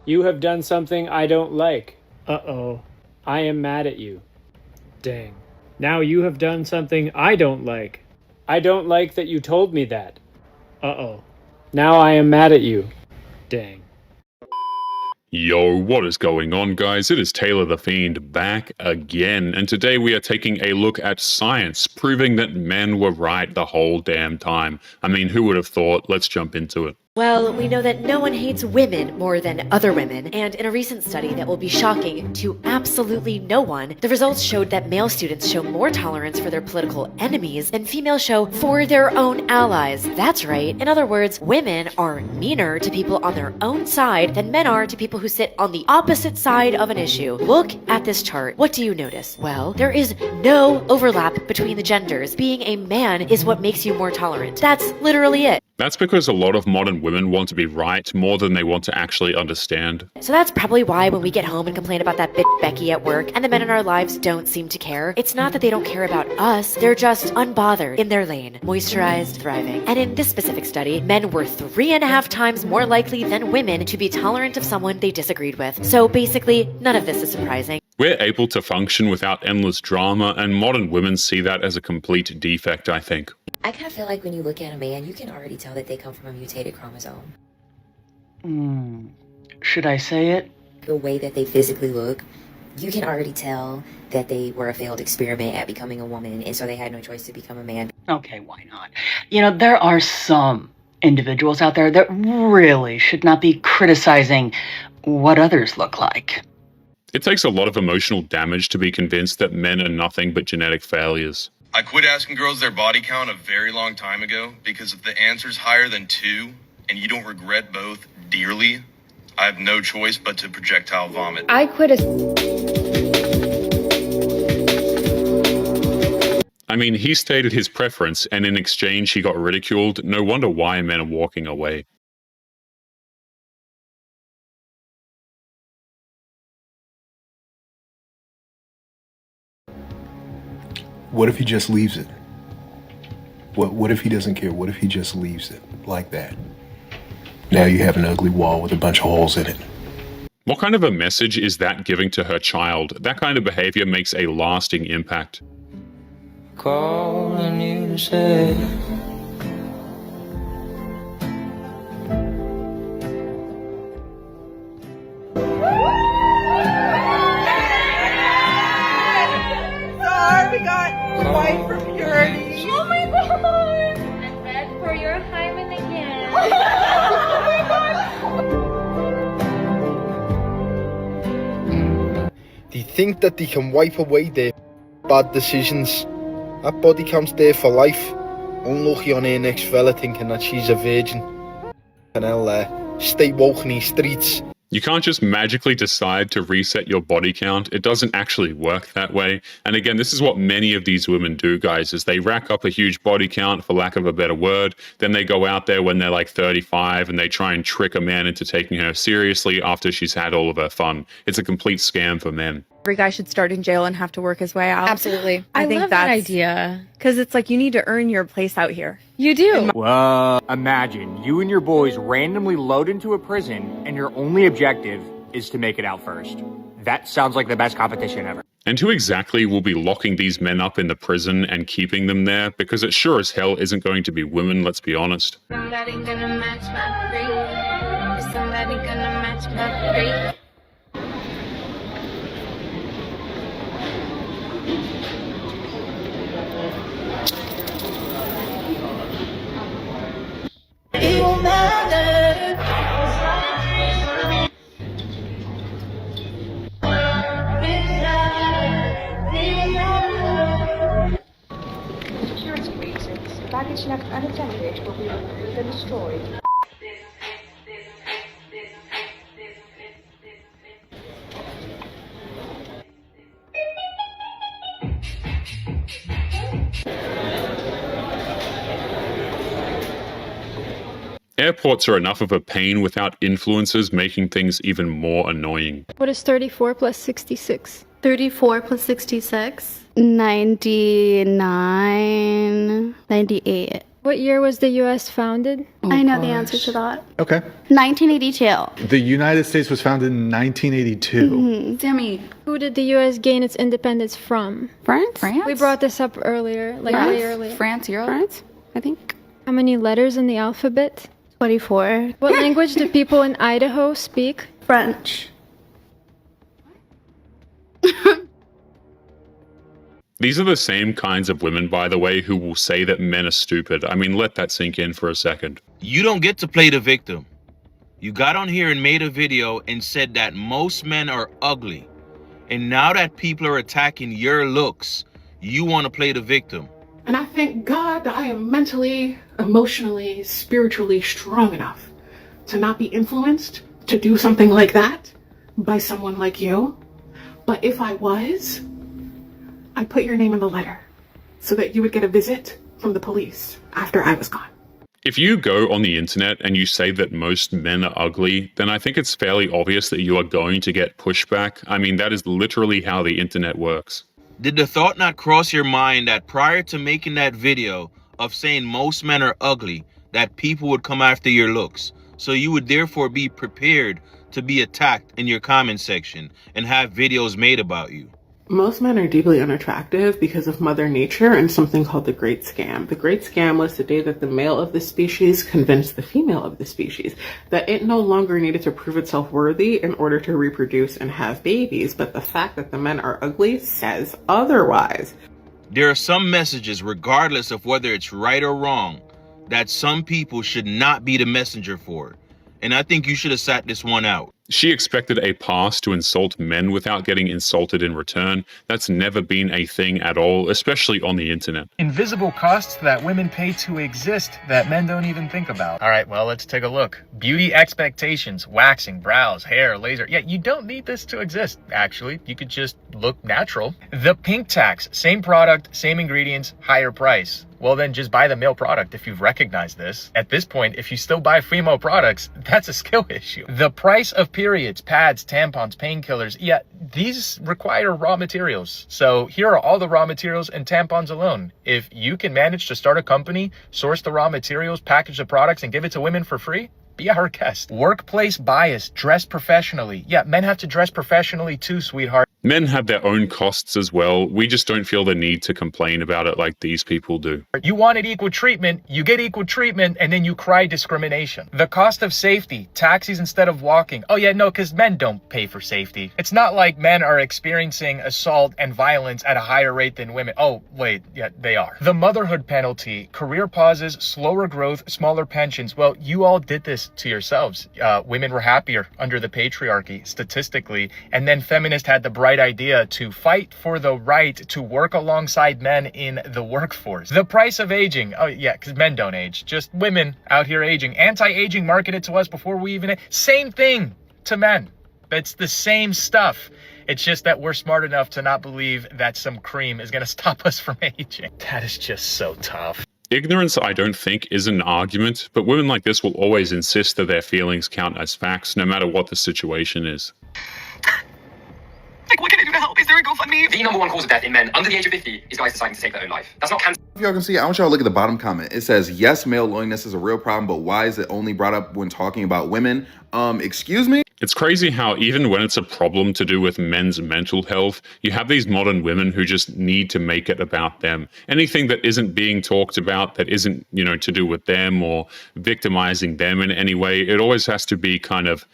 You have done something I don't like. Uh-oh. I am mad at you. Dang. Now you have done something I don't like. I don't like that you told me that. Uh-oh. Now I am mad at you. Dang. Yo, what is going on, guys? It is Taylor the Fiend back again, and today we are taking a look at science, proving that men were right the whole damn time. I mean, who would have thought? Let's jump into it. Well, we know that no one hates women more than other women, and in a recent study that will be shocking to absolutely no one, the results showed that male students show more tolerance for their political enemies than females show for their own allies. That's right. In other words, women are meaner to people on their own side than men are to people who sit on the opposite side of an issue. Look at this chart. What do you notice? Well, there is no overlap between the genders. Being a man is what makes you more tolerant. That's literally it. That's because a lot of modern women want to be right more than they want to actually understand. So that's probably why when we get home and complain about that bitch Becky at work and the men in our lives don't seem to care, it's not that they don't care about us, they're just unbothered in their lane, moisturized, thriving. And in this specific study, men were 3.5 times more likely than women to be tolerant of someone they disagreed with. So basically, none of this is surprising. We're able to function without endless drama, and modern women see that as a complete defect, I think. I kind of feel like when you look at a man, you can already tell that they come from a mutated chromosome. Should I say it? The way that they physically look, you can already tell that they were a failed experiment at becoming a woman, and so they had no choice to become a man. Okay, why not? You know, there are some individuals out there that really should not be criticizing what others look like. It takes a lot of emotional damage to be convinced that men are nothing but genetic failures. I quit asking girls their body count a very long time ago because if the answer's higher than 2 and you don't regret both dearly, I have no choice but to projectile vomit. I quit I mean, he stated his preference, and in exchange he got ridiculed. No wonder why men are walking away. What if he just leaves it? What if he doesn't care? What if he just leaves it like that? Now you have an ugly wall with a bunch of holes in it. What kind of a message is that giving to her child? That kind of behavior makes a lasting impact. Calling you to say we got white for purity. Oh my god! And red for your hymen again. Oh my god! They think that they can wipe away their bad decisions. That body count's there for life. Unlucky on her next fella thinking that she's a virgin. And I'll stay woke in these streets. You can't just magically decide to reset your body count. It doesn't actually work that way. And again, this is what many of these women do, guys, is they rack up a huge body count, for lack of a better word. Then they go out there when they're like 35 and they try and trick a man into taking her seriously after she's had all of her fun. It's a complete scam for men. Every guy should start in jail and have to work his way out. Absolutely. I think love that's that idea. because it's like you need to earn your place out here. You do. Well, imagine you and your boys randomly load into a prison and your only objective is to make it out first. That sounds like the best competition ever. And who exactly will be locking these men up in the prison and keeping them there? Because it sure as hell isn't going to be women, let's be honest. Somebody gonna match my freak. Somebody gonna match my freak. It won't matter. Security reasons, baggage left unattended will be removed and destroyed. Airports are enough of a pain without influencers making things even more annoying. What is 34 plus 66? 34 plus 66? 99, 98. What year was the US founded? I know the answer to that. Okay. 1982. The United States was founded in 1982. Sammy. Who did the US gain its independence from? France? We brought this up earlier, like really early. France, Europe? France, I think. How many letters in the alphabet? 24. What language do people in Idaho speak? French. These are the same kinds of women, by the way, who will say that men are stupid. I mean, let that sink in for a second. You don't get to play the victim. You got on here and made a video and said that most men are ugly. And now that people are attacking your looks, you want to play the victim. And I thank God that I am mentally, emotionally, spiritually strong enough to not be influenced to do something like that by someone like you. But if I was, I'd put your name in the letter so that you would get a visit from the police after I was gone. If you go on the internet and you say that most men are ugly, then I think it's fairly obvious that you are going to get pushback. I mean, that is literally how the internet works. Did the thought not cross your mind that prior to making that video of saying most men are ugly, that people would come after your looks? So you would therefore be prepared to be attacked in your comment section and have videos made about you. Most men are deeply unattractive because of Mother Nature and something called the Great Scam. The Great Scam was the day that the male of the species convinced the female of the species that it no longer needed to prove itself worthy in order to reproduce and have babies, but the fact that the men are ugly says otherwise. There are some messages, regardless of whether it's right or wrong, that some people should not be the messenger for. And I think you should have sat this one out. She expected a pass to insult men without getting insulted in return. That's never been a thing at all, especially on the internet. Invisible costs that women pay to exist that men don't even think about. All right, well, let's take a look. Beauty expectations, waxing, brows, hair, laser. Yeah, you don't need this to exist, actually. You could just look natural. The pink tax, same product, same ingredients, higher price. Well, then just buy the male product if you've recognized this. At this point, if you still buy female products, that's a skill issue. The price of periods, pads, tampons, painkillers, yeah, these require raw materials. So here are all the raw materials and tampons alone. If you can manage to start a company, source the raw materials, package the products, and give it to women for free, be our guest. Workplace bias, dress professionally. Yeah, men have to dress professionally too, sweetheart. Men have their own costs as well. We just don't feel the need to complain about it like these people do. You wanted equal treatment, you get equal treatment, and then you cry discrimination. The cost of safety, taxis instead of walking. Oh yeah, no, because men don't pay for safety. It's not like men are experiencing assault and violence at a higher rate than women. Oh, wait, yeah, they are. The motherhood penalty, career pauses, slower growth, smaller pensions. Well, you all did this to yourselves. Women were happier under the patriarchy, statistically, and then feminists had the bright idea to fight for the right to work alongside men in the workforce. The price of aging. Oh yeah, because men don't age. Just women out here aging. Anti-aging marketed to us before we even... Same thing to men. It's the same stuff. It's just that we're smart enough to not believe that some cream is going to stop us from aging. That is just so tough. Ignorance, I don't think, is an argument, but women like this will always insist that their feelings count as facts, no matter what the situation is. Like, what can I do to help? Is there a GoFundMe? The number one cause of death in men under the age of 50 is guys deciding to take their own life. That's not cancer. If y'all can see, I want y'all to look at the bottom comment. It says, yes, male loneliness is a real problem, but why is it only brought up when talking about women? Excuse me? It's crazy how even when it's a problem to do with men's mental health, you have these modern women who just need to make it about them. Anything that isn't being talked about, that isn't, to do with them or victimizing them in any way, it always has to be kind of,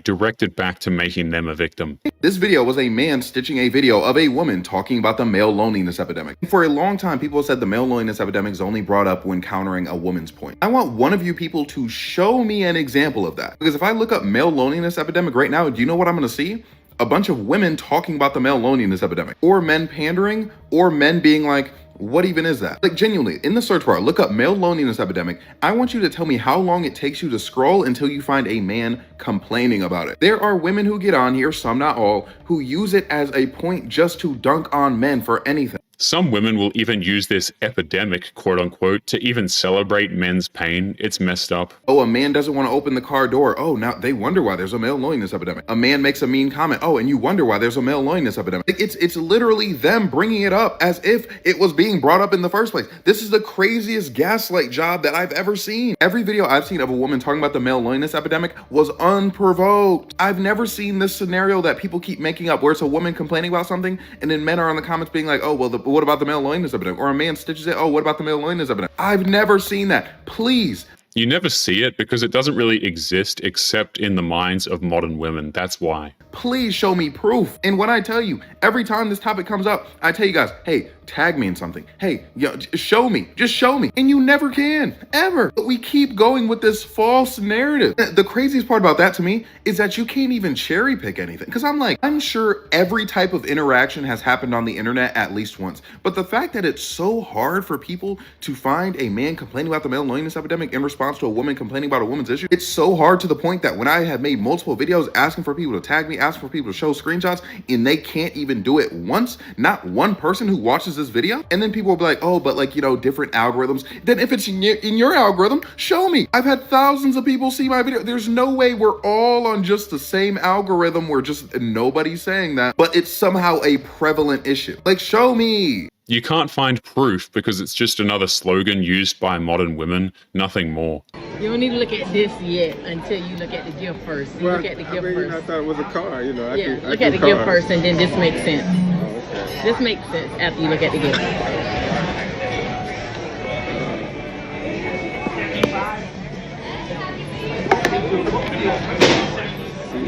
directed back to making them a victim. This video was a man stitching a video of a woman talking about the male loneliness epidemic. For a long time, people said the male loneliness epidemic is only brought up when countering a woman's point. I want one of you people to show me an example of that. Because if I look up male loneliness epidemic right now, do you know what I'm going to see? A bunch of women talking about the male loneliness epidemic, or men pandering, or men being like, what even is that? Like, genuinely, in the search bar, look up male loneliness epidemic. I want you to tell me how long it takes you to scroll until you find a man complaining about it. There are women who get on here, some not all, who use it as a point just to dunk on men for anything. Some women will even use this epidemic, quote unquote, to even celebrate men's pain. It's messed up. Oh, a man doesn't want to open the car door. Oh, now they wonder why there's a male loneliness epidemic. A man makes a mean comment. Oh, and you wonder why there's a male loneliness epidemic. It's literally them bringing it up as if it was being brought up in the first place. This is the craziest gaslight job that I've ever seen. Every video I've seen of a woman talking about the male loneliness epidemic was unprovoked. I've never seen this scenario that people keep making up where it's a woman complaining about something and then men are in the comments being like, oh, well, what about the male loneliness epidemic? Or a man stitches it, oh, what about the male loneliness epidemic? I've never seen that. Please. You never see it because it doesn't really exist except in the minds of modern women. That's why. Please show me proof. And when I tell you, every time this topic comes up, I tell you guys, hey, tag me in something. Hey, show me, just show me. And you never can, ever. But we keep going with this false narrative. The craziest part about that to me is that you can't even cherry pick anything. Because I'm sure every type of interaction has happened on the internet at least once. But the fact that it's so hard for people to find a man complaining about the male loneliness epidemic in response to a woman complaining about a woman's issue, it's so hard to the point that when I have made multiple videos asking for people to tag me, asking for people to show screenshots, and they can't even do it once, not one person who watches this video, and then people will be like, oh, but like, different algorithms. Then if it's in your algorithm, show me. I've had thousands of people see my video. There's no way we're all on just the same algorithm where just nobody's saying that, but it's somehow a prevalent issue. Like, show me. You can't find proof because it's just another slogan used by modern women, nothing more. You don't need to look at this yet until you look at the gift first. You look at the gift first. I thought it was a car, look at the gift first and then this makes sense. Oh, okay. This makes sense after you look at the gift.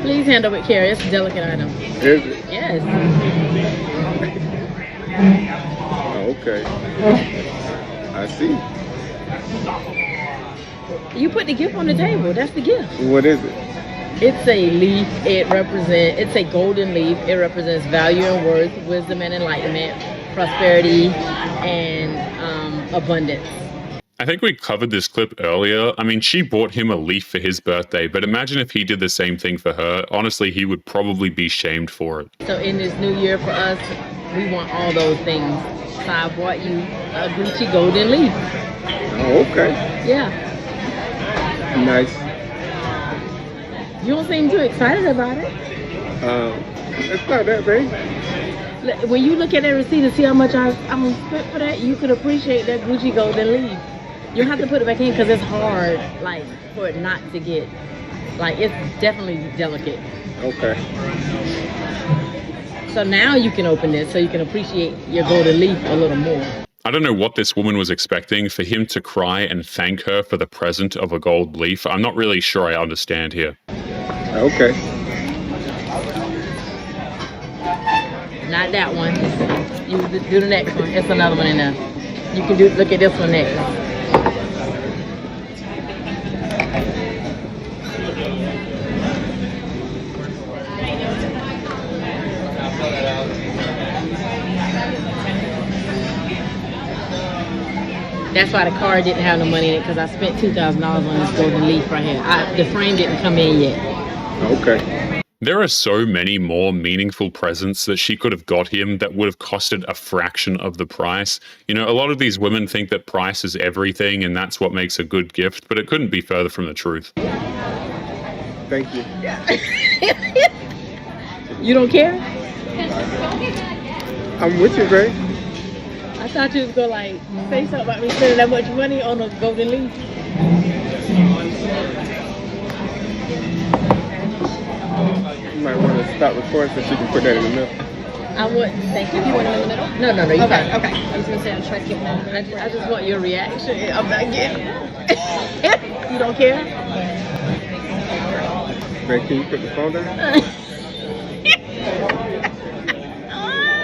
Please handle with care. It's a delicate item. Is it? Yes. Okay. I see. You put the gift on the table. That's the gift. What is it? It's a leaf. It's a golden leaf. It represents value and worth, wisdom and enlightenment, prosperity, and abundance. I think we covered this clip earlier. I mean, she bought him a leaf for his birthday, but imagine if he did the same thing for her. Honestly, he would probably be shamed for it. So in this new year for us, we want all those things. So I bought you a Gucci golden leaf. Oh, okay. Yeah. Nice. You don't seem too excited about it. It's not that big. When you look at that receipt and see how much I'm spent for that, you could appreciate that Gucci golden leaf. You don't have to put it back in because it's hard, like, for it not to get, like, it's definitely delicate. Okay. So now you can open this so you can appreciate your golden leaf a little more. I don't know what this woman was expecting, for him to cry and thank her for the present of a gold leaf. I'm not really sure I understand here. Okay. Not that one. You do the next one. It's another one in there. You can look at this one next. That's why the card didn't have no money in it, because I spent $2,000 on this golden leaf right here. The frame didn't come in yet. Okay. There are so many more meaningful presents that she could have got him that would have costed a fraction of the price. You know, a lot of these women think that price is everything and that's what makes a good gift, but it couldn't be further from the truth. Thank you. You don't care? I'm with you, Gray. I thought you was gonna like say something about me spending that much money on a golden leaf. You might want to stop recording so she can put that in the middle. I would. Thank you. You want it in the middle? No. You okay. got it. Okay. I was gonna say I'm trying to keep it. I just want your reaction. I'm not getting. You don't care? Gray, can you put the phone down?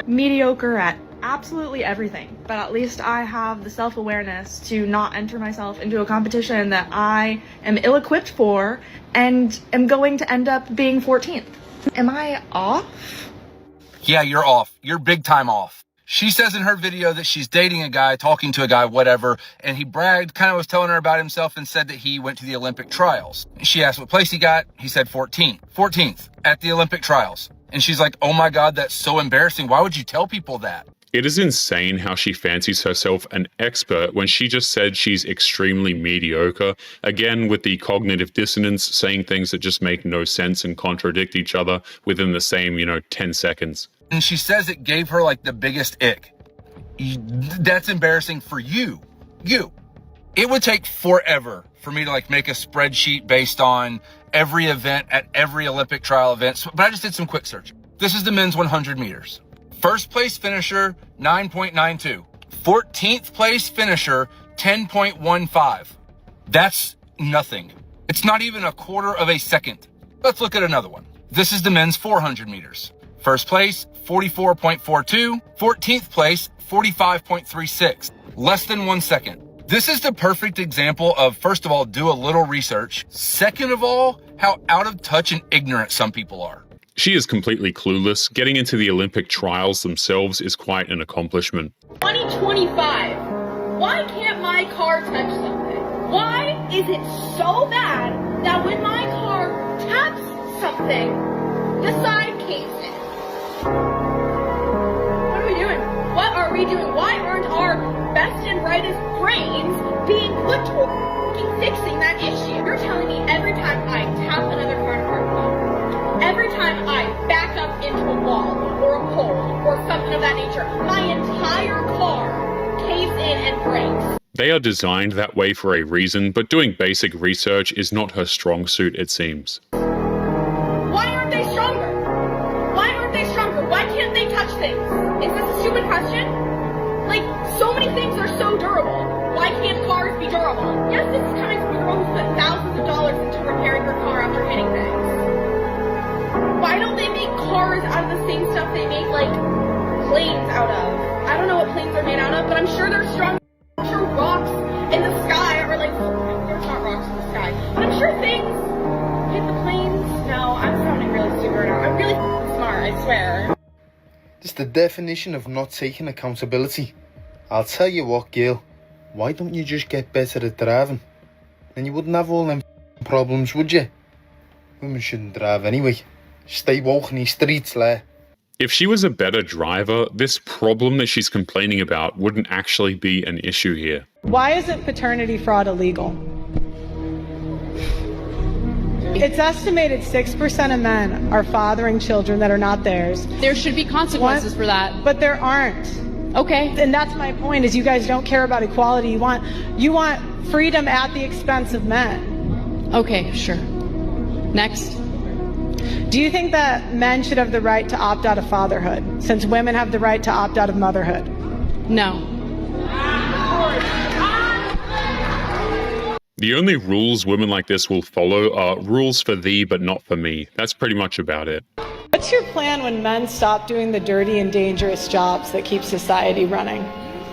Mediocre at absolutely everything, but at least I have the self-awareness to not enter myself into a competition that I am ill-equipped for and am going to end up being 14th. Am I off? Yeah, you're off. You're big time off. She says in her video that she's dating a guy, talking to a guy, whatever, and he bragged, kind of was telling her about himself and said that he went to the Olympic trials. She asked what place he got. He said 14th at the Olympic trials. And she's like, oh my God, that's so embarrassing. Why would you tell people that? It is insane how she fancies herself an expert when she just said she's extremely mediocre, again with the cognitive dissonance, saying things that just make no sense and contradict each other within the same, 10 seconds. And she says it gave her like the biggest ick. That's embarrassing for you. It would take forever for me to like make a spreadsheet based on every event at every Olympic trial event, but I just did some quick search. This is the men's 100 meters. First place finisher, 9.92. 14th place finisher, 10.15. That's nothing. It's not even a quarter of a second. Let's look at another one. This is the men's 400 meters. First place, 44.42. 14th place, 45.36. Less than 1 second. This is the perfect example of, first of all, do a little research. Second of all, how out of touch and ignorant some people are. She is completely clueless. Getting into the Olympic trials themselves is quite an accomplishment. 2025. Why can't my car touch something? Why is it so bad that when my car taps something, the side caves in? What are we doing? What are we doing? Why aren't our best and brightest brains being put to fixing that issue? You're telling me every time I tap another car in a parking lot, every time I back up into a wall or a pole or something of that nature, my entire car caves in and breaks. They are designed that way for a reason, but doing basic research is not her strong suit, it seems. Why aren't they stronger? Why aren't they stronger? Why can't they touch things? Is this a stupid question? Like, so many things are so durable. Why can't cars be durable? Yes, this is coming from a girl who put thousands of dollars into repairing her car after hitting things. Why don't they make cars out of the same stuff they make, like, planes out of? I don't know what planes are made out of, but I'm sure they're strong. I'm sure rocks in the sky are like, there's not rocks in the sky, but I'm sure things hit the planes. No, I'm sounding really stupid right now. I'm really smart, I swear. It's the definition of not taking accountability. I'll tell you what, Gail. Why don't you just get better at driving? Then you wouldn't have all them problems, would you? Women shouldn't drive anyway. Stay woke in these streets, leh. If she was a better driver, this problem that she's complaining about wouldn't actually be an issue here. Why isn't paternity fraud illegal? It's estimated 6% of men are fathering children that are not theirs. There should be consequences for that. But there aren't. Okay. And that's my point, is you guys don't care about equality. You want freedom at the expense of men. Okay, sure. Next. Do you think that men should have the right to opt out of fatherhood, since women have the right to opt out of motherhood? No. The only rules women like this will follow are rules for thee but not for me. That's pretty much about it. What's your plan when men stop doing the dirty and dangerous jobs that keep society running?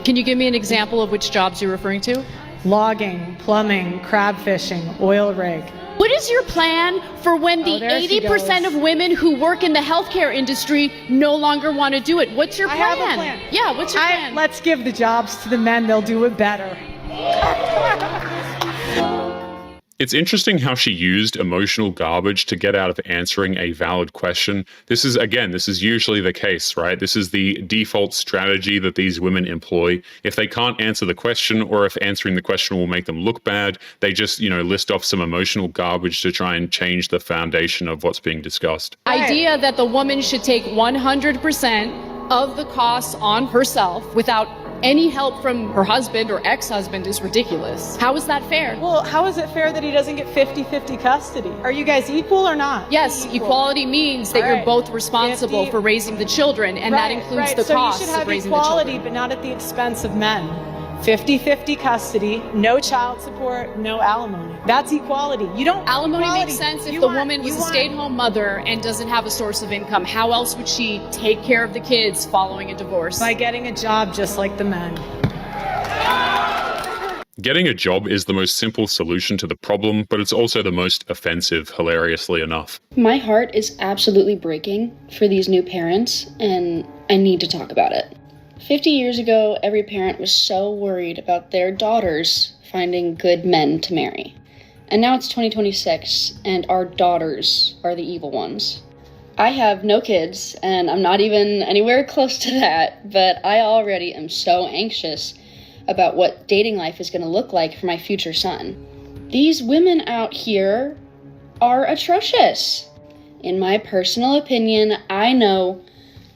Can you give me an example of which jobs you're referring to? Logging, plumbing, crab fishing, oil rig. What is your plan for when the 80% of women who work in the healthcare industry no longer want to do it? What's your plan? I have a plan. Yeah, what's your plan? Let's give the jobs to the men. They'll do it better. It's interesting how she used emotional garbage to get out of answering a valid question. This is usually the case, right? This is the default strategy that these women employ. If they can't answer the question, or if answering the question will make them look bad, they just, list off some emotional garbage to try and change the foundation of what's being discussed. Idea that the woman should take 100% of the costs on herself without any help from her husband or ex-husband is ridiculous. How is that fair? Well, how is it fair that he doesn't get 50-50 custody? Are you guys equal or not? Yes, equality means that you're both responsible for raising the children, and that includes the costs of raising the children. So you should have equality, but not at the expense of men. 50-50 custody, no child support, no alimony. That's equality. You don't. Alimony makes sense if the woman was a stay-at-home mother and doesn't have a source of income. How else would she take care of the kids following a divorce? By getting a job just like the men. Getting a job is the most simple solution to the problem, but it's also the most offensive, hilariously enough. My heart is absolutely breaking for these new parents, and I need to talk about it. 50 years ago, every parent was so worried about their daughters finding good men to marry. And now it's 2026, and our daughters are the evil ones. I have no kids, and I'm not even anywhere close to that, but I already am so anxious about what dating life is going to look like for my future son. These women out here are atrocious. In my personal opinion, I know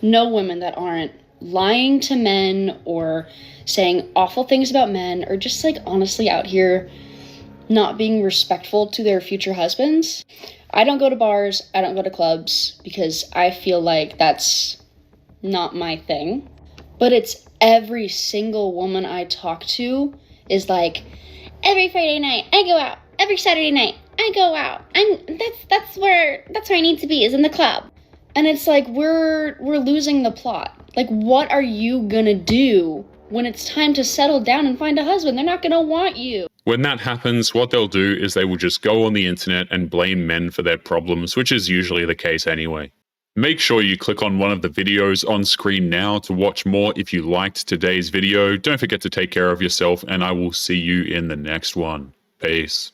no women that aren't lying to men or saying awful things about men or just like honestly out here not being respectful to their future husbands. I don't go to bars, I don't go to clubs because I feel like that's not my thing. But it's every single woman I talk to is like, every Friday night I go out, every Saturday night I go out. That's where I need to be, is in the club. And it's like we're losing the plot. Like, what are you gonna do when it's time to settle down and find a husband? They're not gonna want you. When that happens, what they'll do is they will just go on the internet and blame men for their problems, which is usually the case anyway. Make sure you click on one of the videos on screen now to watch more if you liked today's video. Don't forget to take care of yourself, and I will see you in the next one. Peace.